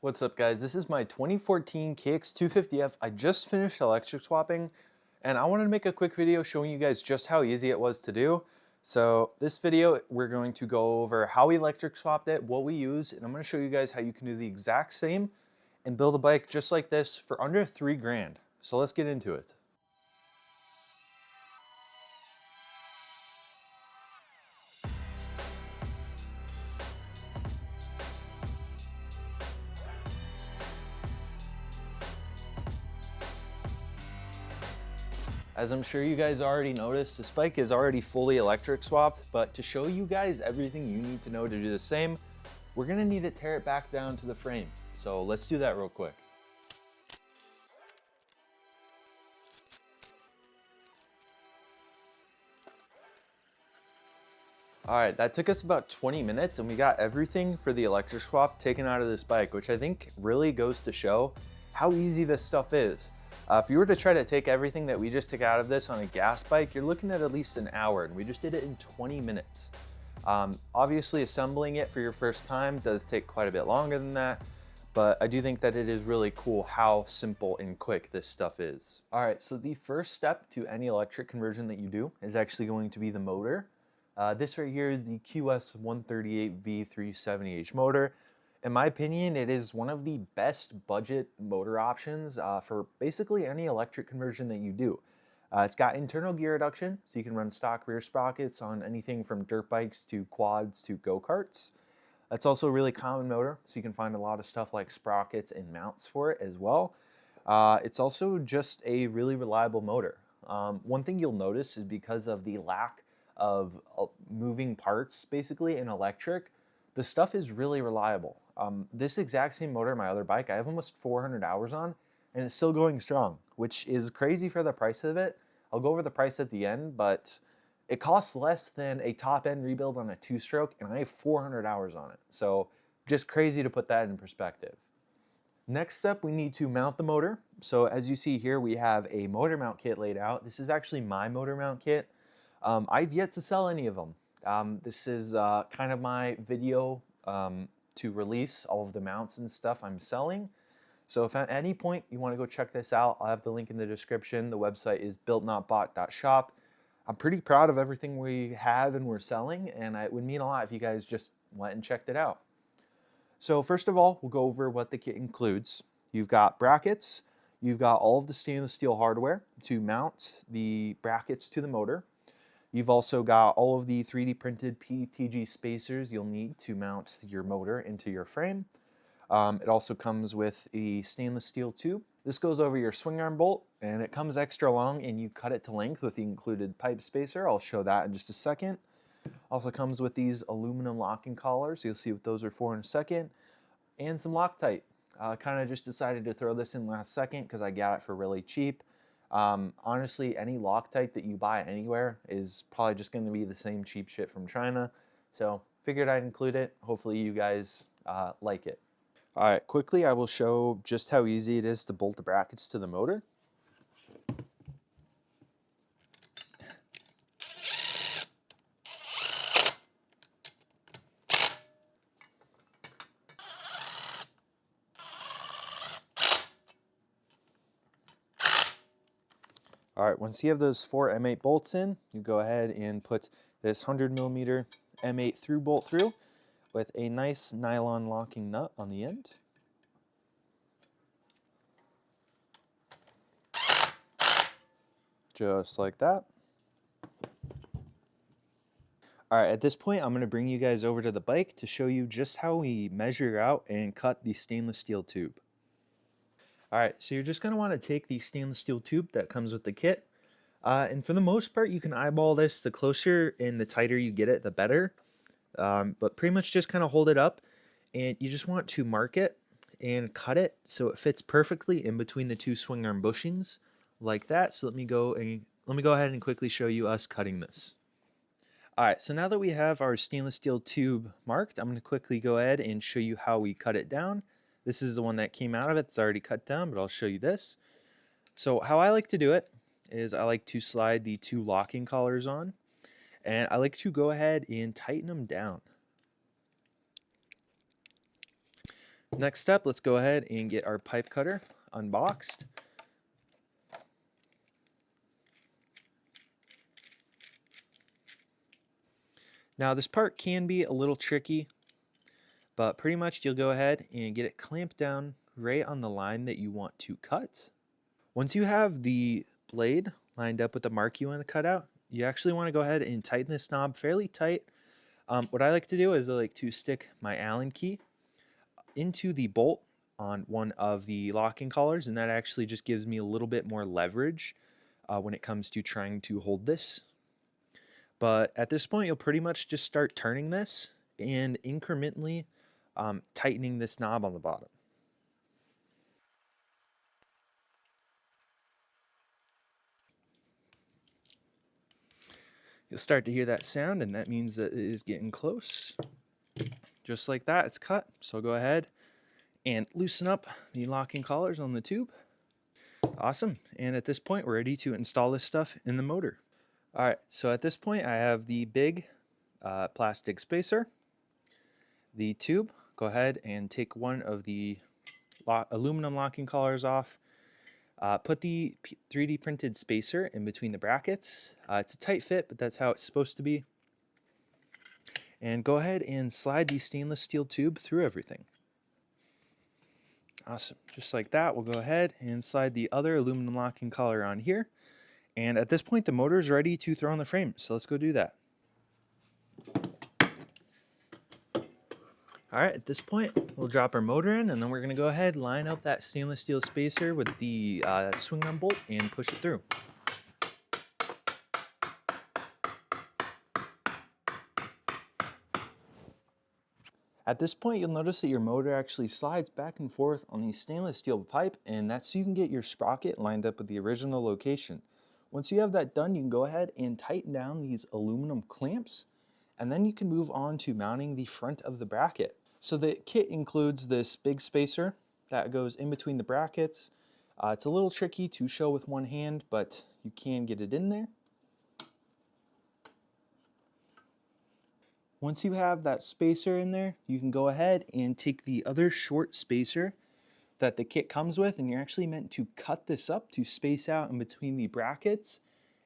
What's up, guys? This is my 2014 KX250F. I just finished electric swapping and I wanted to make a quick video showing you guys just how easy it was to do. So this video, we're going to go over how we electric swapped it, what we use, and I'm going to show you guys how you can do the exact same and build a bike just like this for under 3 grand. So let's get into it. As I'm sure you guys already noticed, this bike is already fully electric swapped, but to show you guys everything you need to know to do the same, we're gonna need to tear it back down to the frame. So let's do that real quick. All right, that took us about 20 minutes and we got everything for the electric swap taken out of this bike, which I think really goes to show how easy this stuff is. If you were to try to take everything that we just took out of this on a gas bike, you're looking at least an hour, and we just did it in 20 minutes. Obviously, assembling it for your first time does take quite a bit longer than that, but I do think that it is really cool how simple and quick this stuff is. All right, so the first step to any electric conversion that you do is actually going to be the motor. This right here is the QS138 V370H motor. In my opinion, it is one of the best budget motor options for basically any electric conversion that you do. It's got internal gear reduction, so you can run stock rear sprockets on anything from dirt bikes to quads to go-karts. It's also a really common motor, so you can find a lot of stuff like sprockets and mounts for it as well. It's also just a really reliable motor. One thing you'll notice is because of the lack of moving parts basically in electric, the stuff is really reliable. This exact same motor, my other bike, I have almost 400 hours on and it's still going strong, which is crazy for the price of it. I'll go over the price at the end, but it costs less than a top end rebuild on a 2-stroke and I have 400 hours on it. So just crazy to put that in perspective. Next up, we need to mount the motor. So as you see here, we have a motor mount kit laid out. This is actually my motor mount kit. I've yet to sell any of them. This is kind of my video to release all of the mounts and stuff I'm selling. So if at any point you want to go check this out, I'll have the link in the description. The website is builtnotbought.shop. I'm pretty proud of everything we have and we're selling, and it would mean a lot if you guys just went and checked it out. So first of all, we'll go over what the kit includes. You've got brackets. You've got all of the stainless steel hardware to mount the brackets to the motor. You've also got all of the 3D printed PETG spacers you'll need to mount your motor into your frame. It also comes with a stainless steel tube. This goes over your swing arm bolt and it comes extra long and you cut it to length with the included pipe spacer. I'll show that in just a second. Also comes with these aluminum locking collars. You'll see what those are for in a second. And some Loctite. Kind of just decided to throw this in last second because I got it for really cheap. Honestly, any Loctite that you buy anywhere is probably just going to be the same cheap shit from China. So figured I'd include it. Hopefully you guys like it. All right, quickly I will show just how easy it is to bolt the brackets to the motor. All right, once you have those 4 M8 bolts in, you go ahead and put this 100mm M8 through bolt through with a nice nylon locking nut on the end. Just like that. All right, at this point, I'm going to bring you guys over to the bike to show you just how we measure out and cut the stainless steel tube. All right, so you're just going to want to take the stainless steel tube that comes with the kit. And for the most part, you can eyeball this. The closer and the tighter you get it, the better. But pretty much just kind of hold it up and you just want to mark it and cut it so it fits perfectly in between the 2 swing arm bushings like that. So let me go ahead and quickly show you us cutting this. All right, so now that we have our stainless steel tube marked, I'm going to quickly go ahead and show you how we cut it down. This is the one that came out of it. It's already cut down, but I'll show you this. So how I like to do it is I like to slide the 2 locking collars on, and I like to go ahead and tighten them down. Next step, let's go ahead and get our pipe cutter unboxed. Now this part can be a little tricky, but pretty much you'll go ahead and get it clamped down right on the line that you want to cut. Once you have the blade lined up with the mark you want to cut out, you actually want to go ahead and tighten this knob fairly tight. What I like to do is I like to stick my Allen key into the bolt on one of the locking collars, and that actually just gives me a little bit more leverage when it comes to trying to hold this. But at this point, you'll pretty much just start turning this and incrementally tightening this knob on the bottom. You'll start to hear that sound, and that means that it is getting close. Just like that, it's cut. So go ahead and loosen up the locking collars on the tube. Awesome. And at this point, we're ready to install this stuff in the motor. All right, so at this point, I have the big plastic spacer, the tube. Go ahead and take one of the aluminum locking collars off. Put the 3D printed spacer in between the brackets. It's a tight fit, but that's how it's supposed to be. And go ahead and slide the stainless steel tube through everything. Awesome. Just like that, we'll go ahead and slide the other aluminum locking collar on here. And at this point, the motor is ready to throw on the frame. So let's go do that. All right, at this point, we'll drop our motor in, and then we're going to go ahead, line up that stainless steel spacer with the swing arm bolt and push it through. At this point, you'll notice that your motor actually slides back and forth on the stainless steel pipe, and that's so you can get your sprocket lined up with the original location. Once you have that done, you can go ahead and tighten down these aluminum clamps, and then you can move on to mounting the front of the bracket. So the kit includes this big spacer that goes in between the brackets. It's a little tricky to show with one hand, but you can get it in there. Once you have that spacer in there, you can go ahead and take the other short spacer that the kit comes with, and you're actually meant to cut this up to space out in between the brackets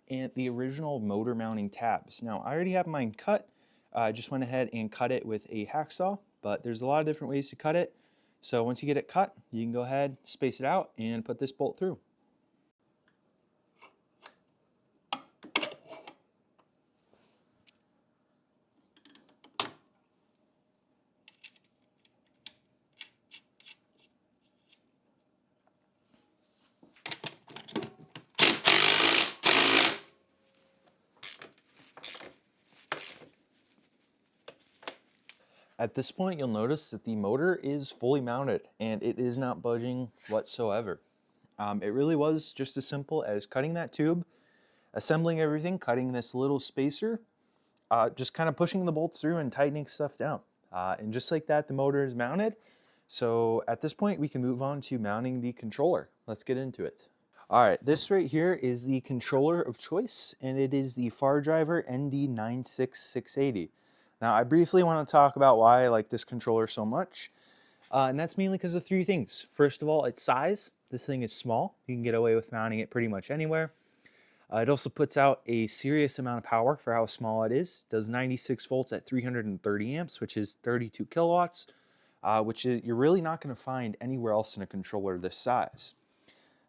and the original motor mounting tabs. Now, I already have mine cut. I just went ahead and cut it with a hacksaw, but there's a lot of different ways to cut it. So once you get it cut, you can go ahead, space it out, and put this bolt through. At this point, you'll notice that the motor is fully mounted and it is not budging whatsoever. It really was just as simple as cutting that tube, assembling everything, cutting this little spacer, just kind of pushing the bolts through and tightening stuff down. And just like that, the motor is mounted. So at this point, we can move on to mounting the controller. Let's get into it. All right, this right here is the controller of choice, and it is the Far Driver ND96680. Now, I briefly want to talk about why I like this controller so much, and that's mainly because of three things. First of all, its size. This thing is small. You can get away with mounting it pretty much anywhere. It also puts out a serious amount of power for how small it is. It does 96 volts at 330 amps, which is 32 kilowatts, which you're really not going to find anywhere else in a controller this size.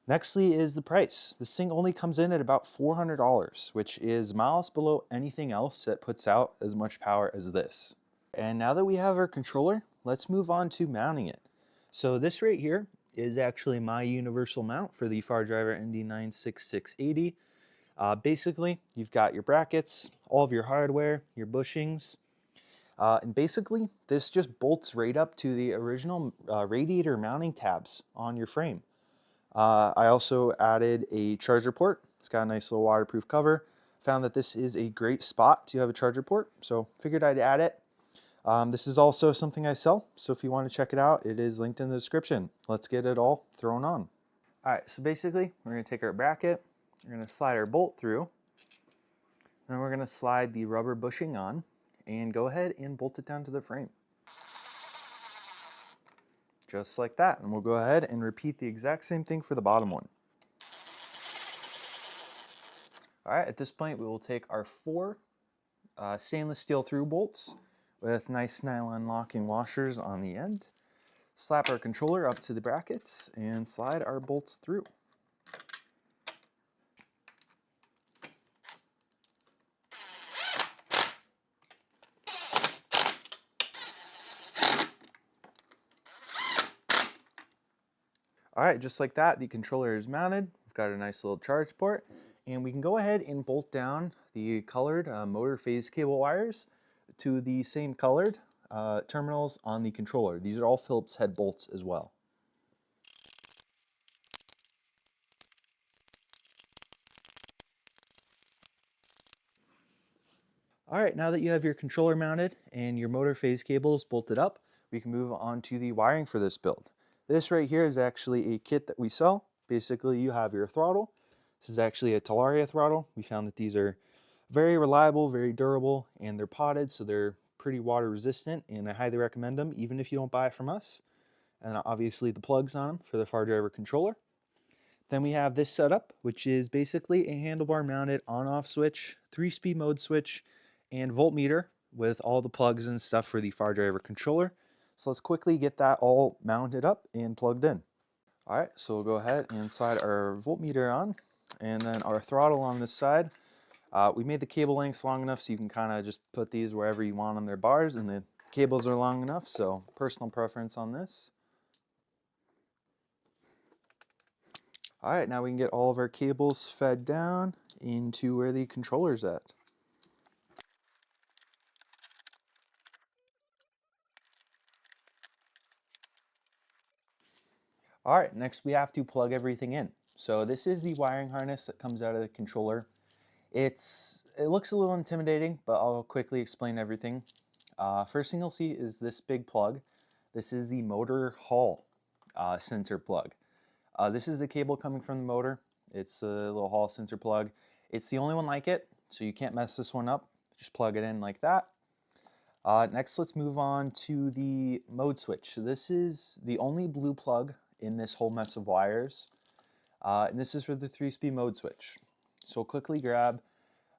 Nextly is the price. This thing only comes in at about $400, which is miles below anything else that puts out as much power as this. And now that we have our controller, let's move on to mounting it. So this right here is actually my universal mount for the Far Driver ND96680. Basically, you've got your brackets, all of your hardware, your bushings, and basically this just bolts right up to the original radiator mounting tabs on your frame. I also added a charger port. It's got a nice little waterproof cover. Found that this is a great spot to have a charger port, so figured I'd add it. This is also something I sell, so if you want to check it out, it is linked in the description. Let's get it all thrown on. All right, so basically, we're going to take our bracket, we're going to slide our bolt through, and we're going to slide the rubber bushing on, and go ahead and bolt it down to the frame. just like that. And we'll go ahead and repeat the exact same thing for the bottom one. All right, at this point, we will take our 4 stainless steel through bolts with nice nylon locking washers on the end. Slap our controller up to the brackets and slide our bolts through. All right, just like that, the controller is mounted. We've got a nice little charge port, and we can go ahead and bolt down the colored motor phase cable wires to the same colored terminals on the controller. These are all Phillips head bolts as well. All right, now that you have your controller mounted and your motor phase cables bolted up, we can move on to the wiring for this build. This right here is actually a kit that we sell. Basically, you have your throttle. This is actually a Talaria throttle. We found that these are very reliable, very durable, and they're potted, so they're pretty water resistant, and I highly recommend them even if you don't buy it from us. And obviously the plugs on them for the far driver controller. Then we have this setup, which is basically a handlebar mounted on-off switch, 3-speed mode switch, and voltmeter with all the plugs and stuff for the far driver controller. So let's quickly get that all mounted up and plugged in. All right, so we'll go ahead and slide our voltmeter on, and then our throttle on this side. We made the cable lengths long enough so you can kind of just put these wherever you want on their bars, and the cables are long enough, so personal preference on this. All right, now we can get all of our cables fed down into where the controller's at. All right, next we have to plug everything in. So this is the wiring harness that comes out of the controller. It looks a little intimidating, but I'll quickly explain everything. First thing you'll see is this big plug. This is the motor Hall sensor plug. This is the cable coming from the motor. It's a little Hall sensor plug. It's the only one like it, so you can't mess this one up. Just plug it in like that. Next, let's move on to the mode switch. So this is the only blue plug in this whole mess of wires. And this is for the 3-speed mode switch. So quickly grab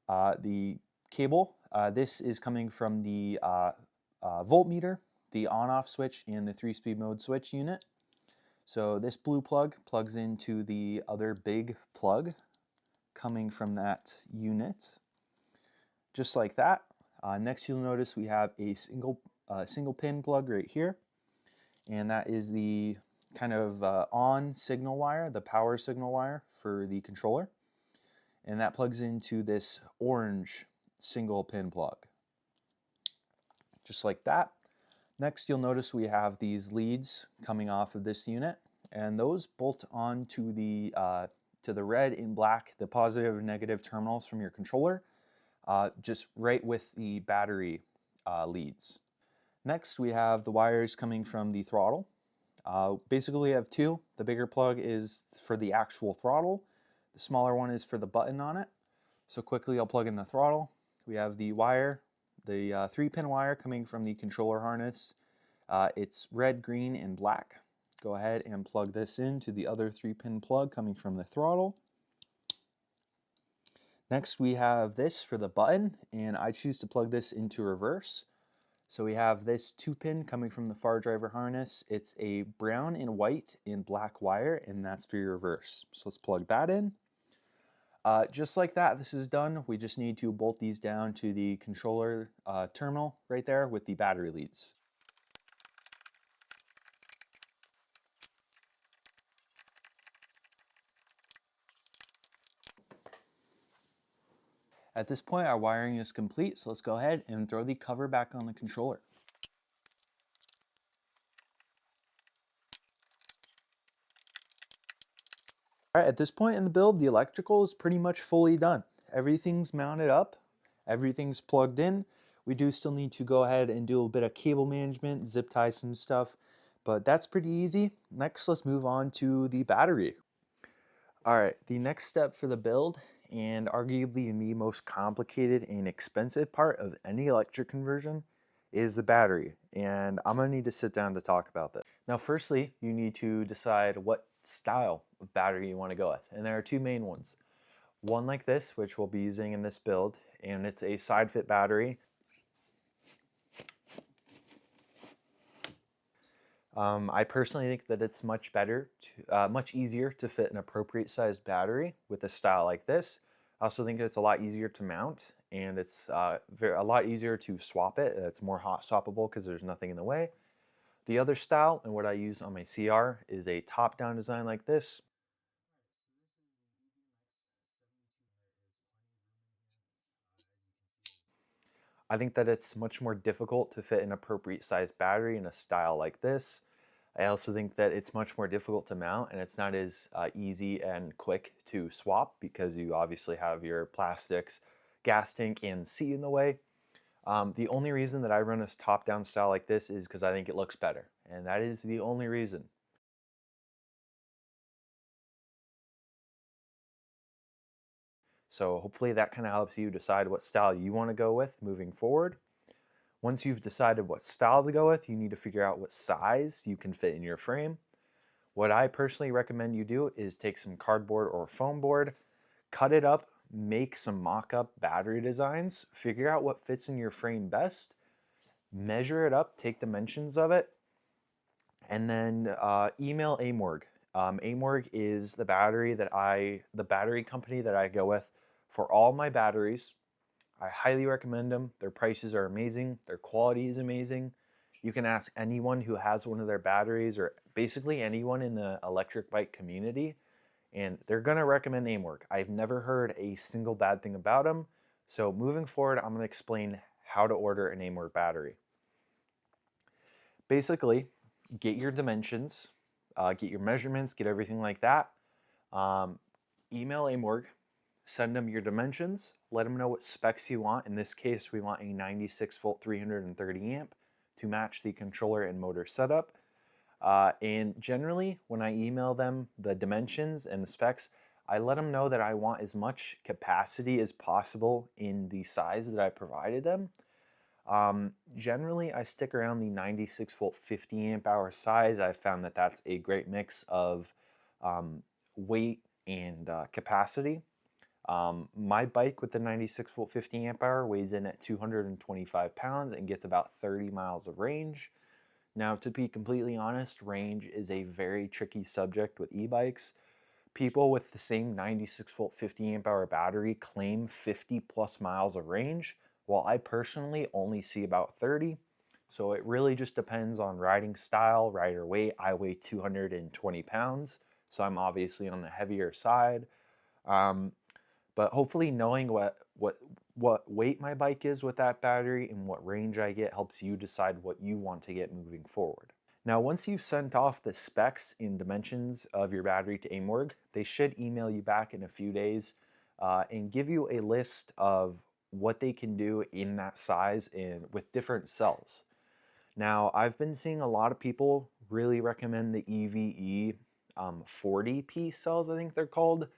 the cable. This is coming from the voltmeter, the on-off switch, and the 3-speed mode switch unit. So this blue plug plugs into the other big plug coming from that unit. Just like that. Next you'll notice we have a single pin plug right here. And that is the kind of on signal wire, the power signal wire for the controller. And that plugs into this orange single pin plug. Just like that. Next, you'll notice we have these leads coming off of this unit, and those bolt on to the red and black, the positive and negative terminals from your controller, just right with the battery leads. Next, we have the wires coming from the throttle. Basically, we have 2. The bigger plug is for the actual throttle. The smaller one is for the button on it. So quickly, I'll plug in the throttle. We have the wire, the 3-pin wire coming from the controller harness. It's red, green, and black. Go ahead and plug this into the other 3-pin plug coming from the throttle. Next, we have this for the button, and I choose to plug this into reverse. So we have this 2-pin coming from the far driver harness. It's a brown and white and black wire, and that's for your reverse. So let's plug that in. Just like that, this is done. We just need to bolt these down to the controller terminal right there with the battery leads. At this point, our wiring is complete, so let's go ahead and throw the cover back on the controller. All right, at this point in the build, the electrical is pretty much fully done. Everything's mounted up, everything's plugged in. We do still need to go ahead and do a bit of cable management, zip tie some stuff, but that's pretty easy. Next, let's move on to the battery. All right, the next step for the build, and arguably the most complicated and expensive part of any electric conversion, is the battery, and I'm gonna need to sit down to talk about this. Now, firstly, you need to decide what style of battery you want to go with, and there are two main ones. One like this, which we'll be using in this build, and it's a side fit battery. I personally think that it's much better, much easier to fit an appropriate sized battery with a style like this. I also think it's a lot easier to mount, and it's a lot easier to swap it. It's more hot swappable because there's nothing in the way. The other style, and what I use on my CR, is a top-down design like this. I think that it's much more difficult to fit an appropriate sized battery in a style like this. I also think that it's much more difficult to mount, and it's not as easy and quick to swap because you obviously have your plastics, gas tank, and seat in the way. The only reason that I run a top-down style like this is because I think it looks better, and that is the only reason. So hopefully that kind of helps you decide what style you want to go with moving forward. Once you've decided what style to go with, you need to figure out what size you can fit in your frame. What I personally recommend you do is take some cardboard or foam board, cut it up, make some mock-up battery designs, figure out what fits in your frame best, measure it up, take dimensions of it, and then email Amorg. Amorg is the battery company that I go with for all my batteries. I highly recommend them. Their prices are amazing. Their quality is amazing. You can ask anyone who has one of their batteries or basically anyone in the electric bike community, and they're going to recommend Amorg. I've never heard a single bad thing about them. So moving forward, I'm going to explain how to order an Amorg battery. Basically, get your dimensions, get your measurements, get everything like that. Um, Email Amorg, send them your dimensions, let them know what specs you want. In this case, we want a 96 volt 330 amp to match the controller and motor setup. And generally, when I email them the dimensions and the specs, I let them know that I want as much capacity as possible in the size that I provided them. Generally, I stick around the 96 volt 50 amp hour size. I've found that that's a great mix of weight and capacity. My bike with the 96 volt 50 amp hour weighs in at 225 pounds and gets about 30 miles of range. Now, to be completely honest, range is a very tricky subject with e-bikes. People with the same 96 volt 50 amp hour battery claim 50 plus miles of range, while I personally only see about 30. So it really just depends on riding style, rider weight. I weigh 220 pounds, so I'm obviously on the heavier side. Um, but hopefully knowing what weight my bike is with that battery and what range I get helps you decide what you want to get moving forward. Now, once you've sent off the specs and dimensions of your battery to Amorg, they should email you back in a few days and give you a list of what they can do in that size and with different cells. Now, I've been seeing a lot of people really recommend the EVE 40P cells, I think they're called.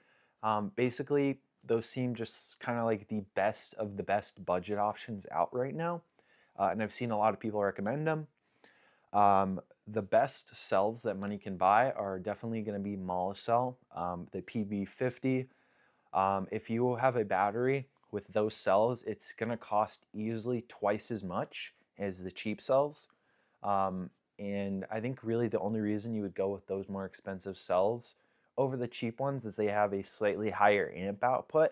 Basically, those seem just kind of like the best of the best budget options out right now. And I've seen a lot of people recommend them. The best cells that money can buy are definitely going to be Molicel, the PB50. If you have a battery with those cells, it's going to cost easily twice as much as the cheap cells. And I think really the only reason you would go with those more expensive cells over the cheap ones is they have a slightly higher amp output.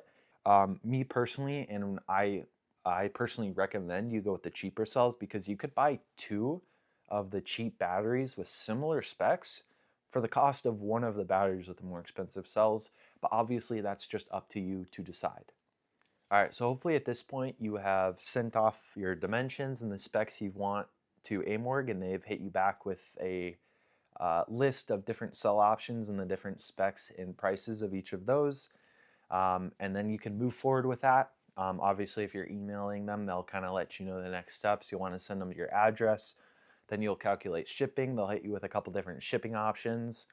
Me personally, and I personally recommend you go with the cheaper cells because you could buy two of the cheap batteries with similar specs for the cost of one of the batteries with the more expensive cells. But obviously that's just up to you to decide. All right, so hopefully at this point you have sent off your dimensions and the specs you want to Amorg, and they've hit you back with a list of different cell options and the different specs and prices of each of those. And then you can move forward with that. Obviously, if you're emailing them, they'll kind of let you know the next steps. You'll want to send them your address. Then you'll calculate shipping. They'll hit you with a couple different shipping options,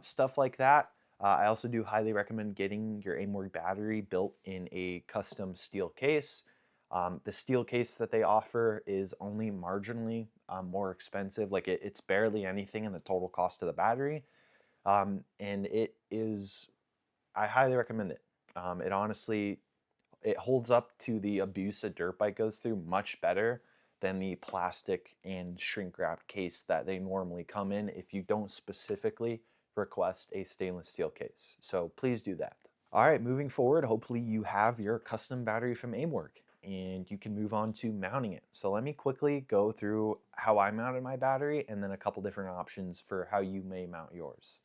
stuff like that. I also do highly recommend getting your Amorg battery built in a custom steel case. The steel case that they offer is only marginally more expensive. Like it's barely anything in the total cost of the battery. And it is, I highly recommend it. It honestly, it holds up to the abuse a dirt bike goes through much better than the plastic and shrink wrapped case that they normally come in if you don't specifically request a stainless steel case. So please do that. All right, moving forward, hopefully you have your custom battery from Aimwork and you can move on to mounting it. So let me quickly go through how I mounted my battery and then a couple different options for how you may mount yours.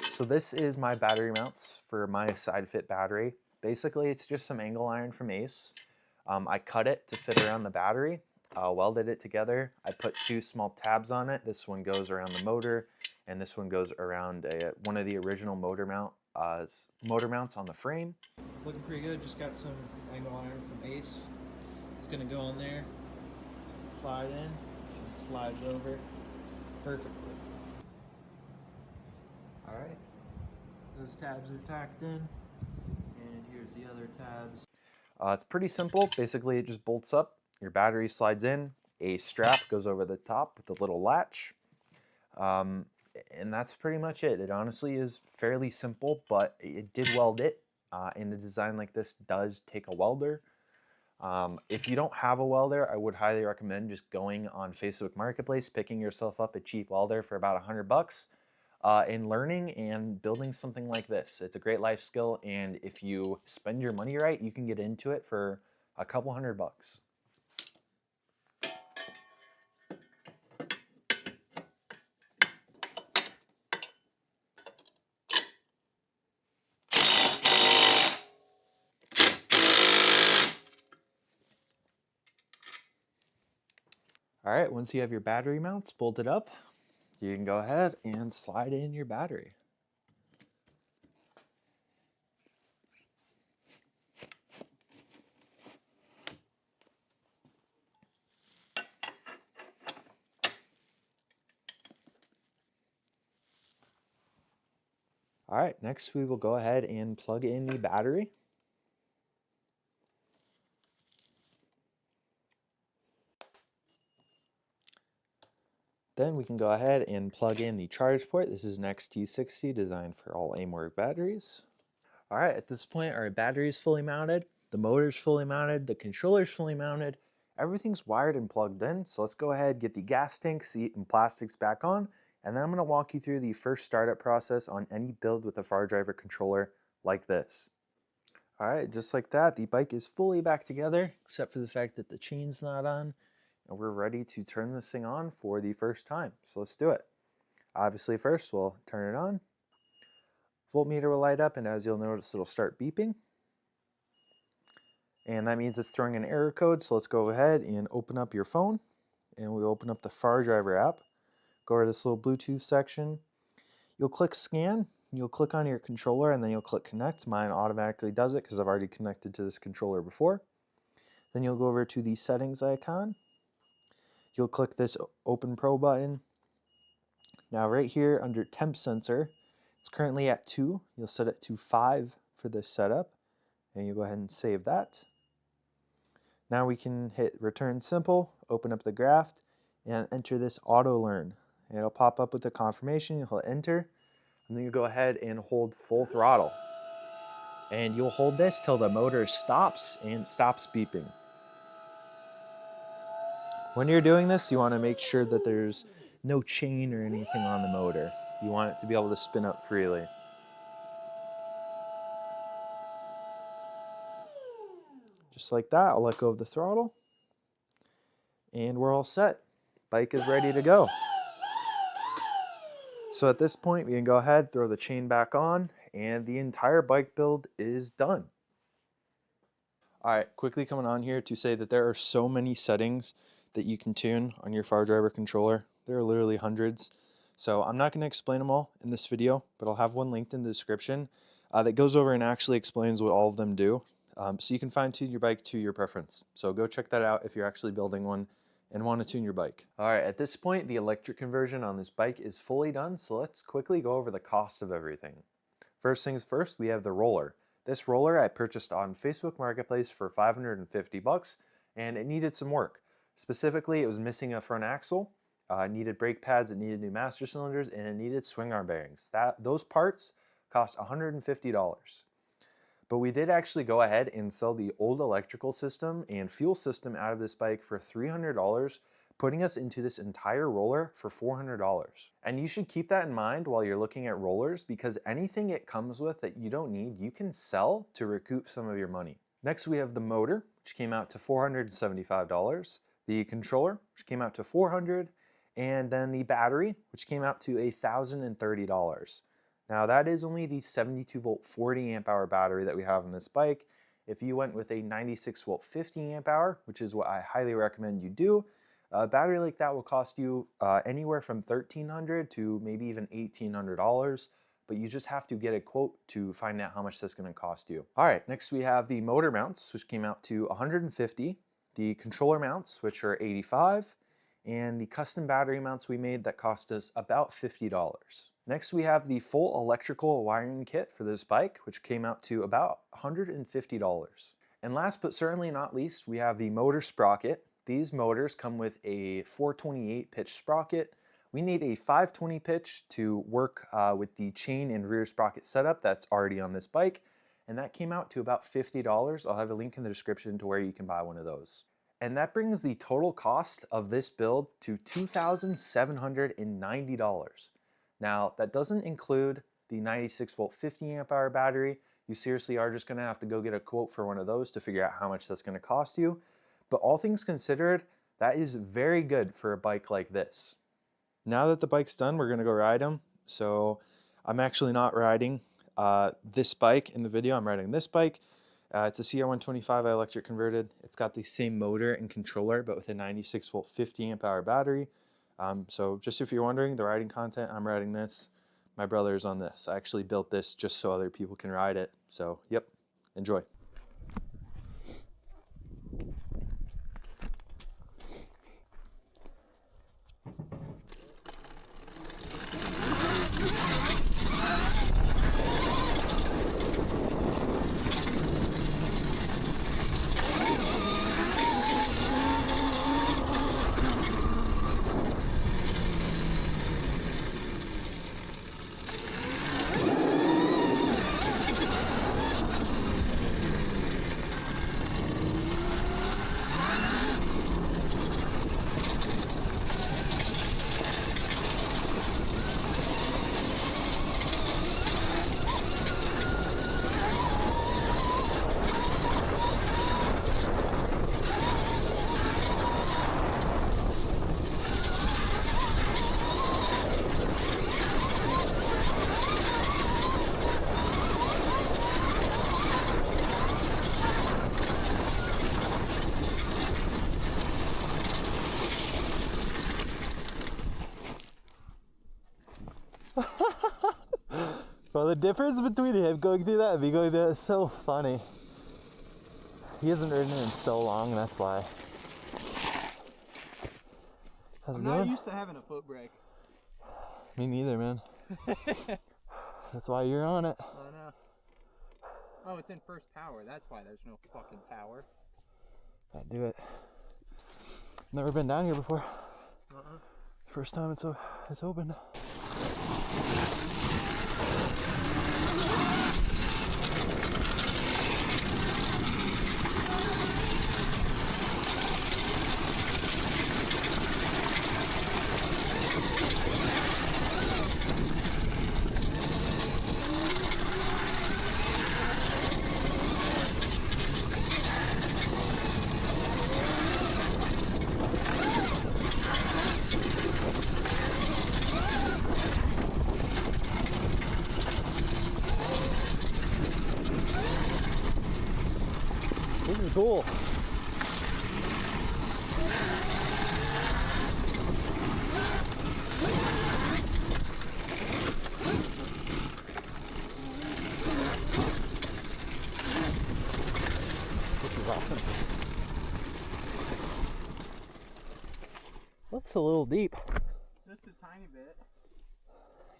So this is my battery mounts for my side fit battery. Basically, it's just some angle iron from Ace. I cut it to fit around the battery, welded it together. I put two small tabs on it. This one goes around the motor, and this one goes around one of the original motor mounts on the frame. Looking pretty good. Just got some angle iron from Ace. It's gonna go on there, slide in, and slides over perfectly. All right, those tabs are tacked in, and here's the other tabs. It's pretty simple. Basically, it just bolts up. Your battery slides in. A strap goes over the top with a little latch. And that's pretty much it. It honestly is fairly simple, but it did weld it. And a design like this does take a welder. If you don't have a welder, I would highly recommend just going on Facebook Marketplace, picking yourself up a cheap welder for about $100, and learning and building something like this. It's a great life skill, and if you spend your money right, you can get into it for a couple $100. All right, once you have your battery mounts bolted up, you can go ahead and slide in your battery. All right, next we will go ahead and plug in the battery. Then we can go ahead and plug in the charge port. This is an XT60 designed for all Aimwork batteries. All right, at this point, our battery is fully mounted, the motor's fully mounted, the controller's fully mounted, everything's wired and plugged in. So let's go ahead, get the gas tank, seat, and plastics back on, and then I'm gonna walk you through the first startup process on any build with a far driver controller like this. All right, just like that, the bike is fully back together, except for the fact that the chain's not on, and we're ready to turn this thing on for the first time. So let's do it. Obviously, first we'll turn it on. Voltmeter will light up, and as you'll notice, it'll start beeping. And that means it's throwing an error code, so let's go ahead and open up your phone, and we'll open up the Far Driver app. Go over to this little Bluetooth section. You'll click scan, you'll click on your controller, and then you'll click connect. Mine automatically does it because I've already connected to this controller before. Then you'll go over to the settings icon. You'll click this Open Pro button. Now right here under temp sensor, it's currently at 2. You'll set it to 5 for this setup, and you go ahead and save that. Now we can hit return simple, open up the graph, and enter this auto learn. It'll pop up with the confirmation, you'll hit enter, and then you go ahead and hold full throttle. And you'll hold this till the motor stops and stops beeping. When you're doing this, you want to make sure that there's no chain or anything on the motor. You want it to be able to spin up freely. Just like that, I'll let go of the throttle. And we're all set. Bike is ready to go. So at this point, we can go ahead, throw the chain back on, and the entire bike build is done. All right, quickly coming on here to say that there are so many settings that you can tune on your Far Driver controller. There are literally hundreds. So I'm not going to explain them all in this video, but I'll have one linked in the description that goes over and actually explains what all of them do. So you can fine tune your bike to your preference. So go check that out if you're actually building one and want to tune your bike. All right, at this point, the electric conversion on this bike is fully done. So let's quickly go over the cost of everything. First things first, we have the roller. This roller I purchased on Facebook Marketplace for $550, and it needed some work. Specifically, it was missing a front axle, it needed brake pads, it needed new master cylinders, and it needed swing arm bearings. Those parts cost $150. But we did actually go ahead and sell the old electrical system and fuel system out of this bike for $300, putting us into this entire roller for $400. And you should keep that in mind while you're looking at rollers, because anything it comes with that you don't need, you can sell to recoup some of your money. Next, we have the motor, which came out to $475, the controller, which came out to $400, and then the battery, which came out to $1,030. Now that is only the 72 volt 40 amp hour battery that we have on this bike. If you went with a 96 volt 50 amp hour, which is what I highly recommend you do, a battery like that will cost you anywhere from $1,300 to maybe even $1,800, but you just have to get a quote to find out how much that's gonna cost you. All right, next we have the motor mounts, which came out to $150, the controller mounts, which are $85, and the custom battery mounts we made that cost us about $50. Next, we have the full electrical wiring kit for this bike, which came out to about $150. And last but certainly not least, we have the motor sprocket. These motors come with a 428 pitch sprocket. We need a 520 pitch to work with the chain and rear sprocket setup that's already on this bike, and that came out to about $50. I'll have a link in the description to where you can buy one of those. And that brings the total cost of this build to $2,790. Now, that doesn't include the 96 volt 50 amp hour battery. You seriously are just gonna have to go get a quote for one of those to figure out how much that's gonna cost you. But all things considered, that is very good for a bike like this. Now that the bike's done, we're gonna go ride them. So I'm actually not riding this bike in the video, I'm riding this bike. It's a CR125 electric converted. It's got the same motor and controller, but with a 96 volt 50 amp hour battery. So just if you're wondering, the riding content, I'm riding this. My brother's on this. I actually built this just so other people can ride it. So yep, enjoy. Well, the difference between him going through that and me going through that is so funny. He hasn't ridden it in so long, that's why. I'm not used to having a foot brake. Me neither, man. That's why you're on it. I know. Oh, it's in first power. That's why there's no fucking power. Gotta do it. Never been down here before. Uh-uh. First time it's open. This is cool. This is awesome. Looks a little deep. Just a tiny bit.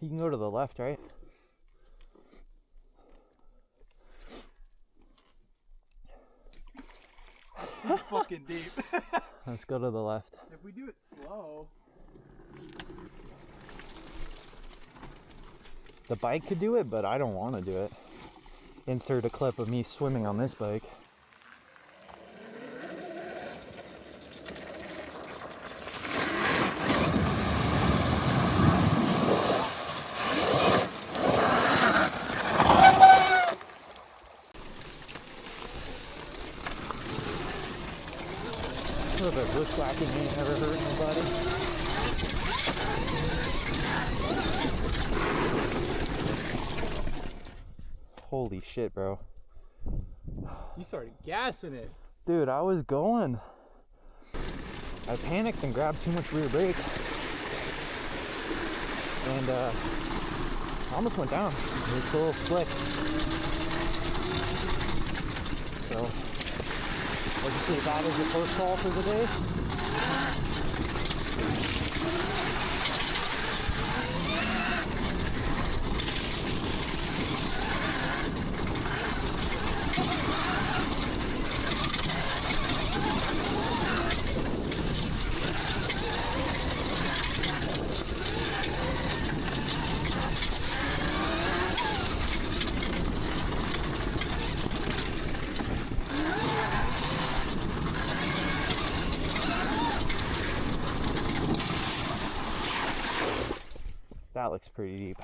You can go to the left, right? Too fucking deep. Let's go to the left. If we do it slow. The bike could do it, but I don't want to do it. Insert a clip of me swimming on this bike. A little bit of bushwhacking ain't never hurt nobody. Holy shit, bro. You started gassing it. Dude, I was going. I panicked and grabbed too much rear brake. And I almost went down. It was a little slick. So, let's just say that is the first call for the day. That looks pretty deep.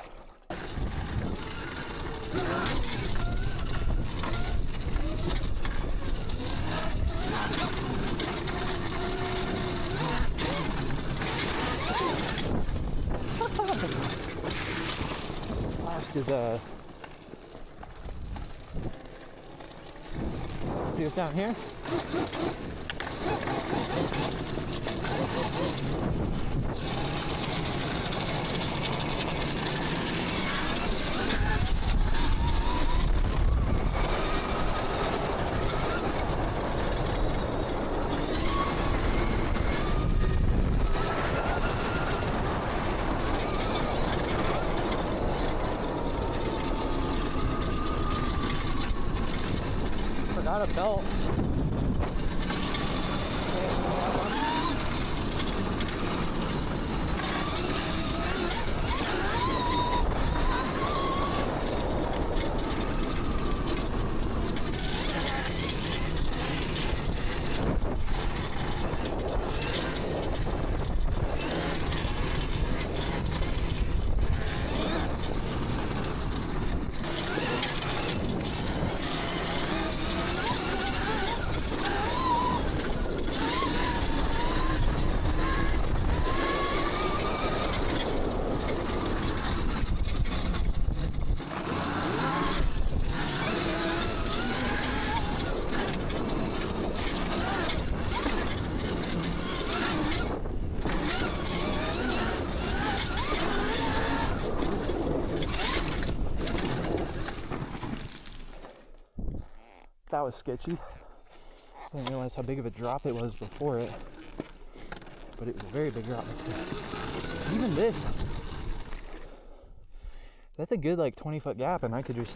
Last is see what's down here? Forgot a belt. That was sketchy. I didn't realize how big of a drop it was before it, but it was a very big drop. Even this, that's a good like 20-foot gap, and I could just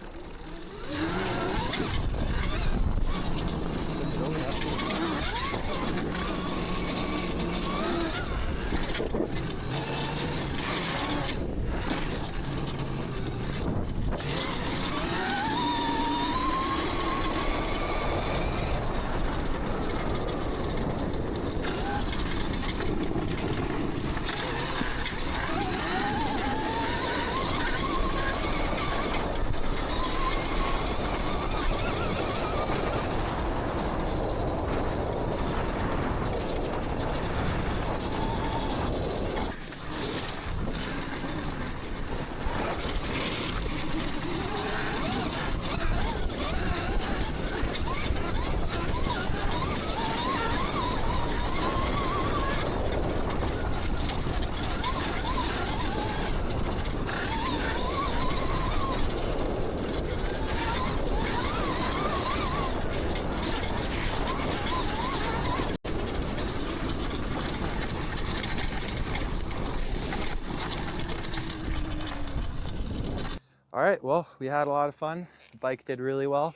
All right, well, we had a lot of fun. The bike did really well.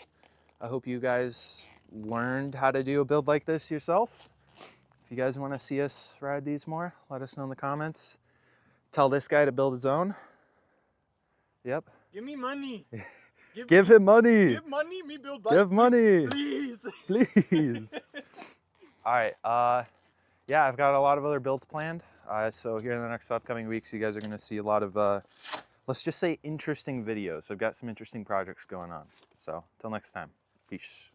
I hope you guys learned how to do a build like this yourself. If you guys want to see us ride these more, let us know in the comments. Tell this guy to build his own. Yep. Give me money. Give him money. Give money, me build bike. Give money. Please. Please. All right. Yeah, I've got a lot of other builds planned. So here in the next upcoming weeks, you guys are going to see a lot of, let's just say, interesting videos. I've got some interesting projects going on. So until next time, peace.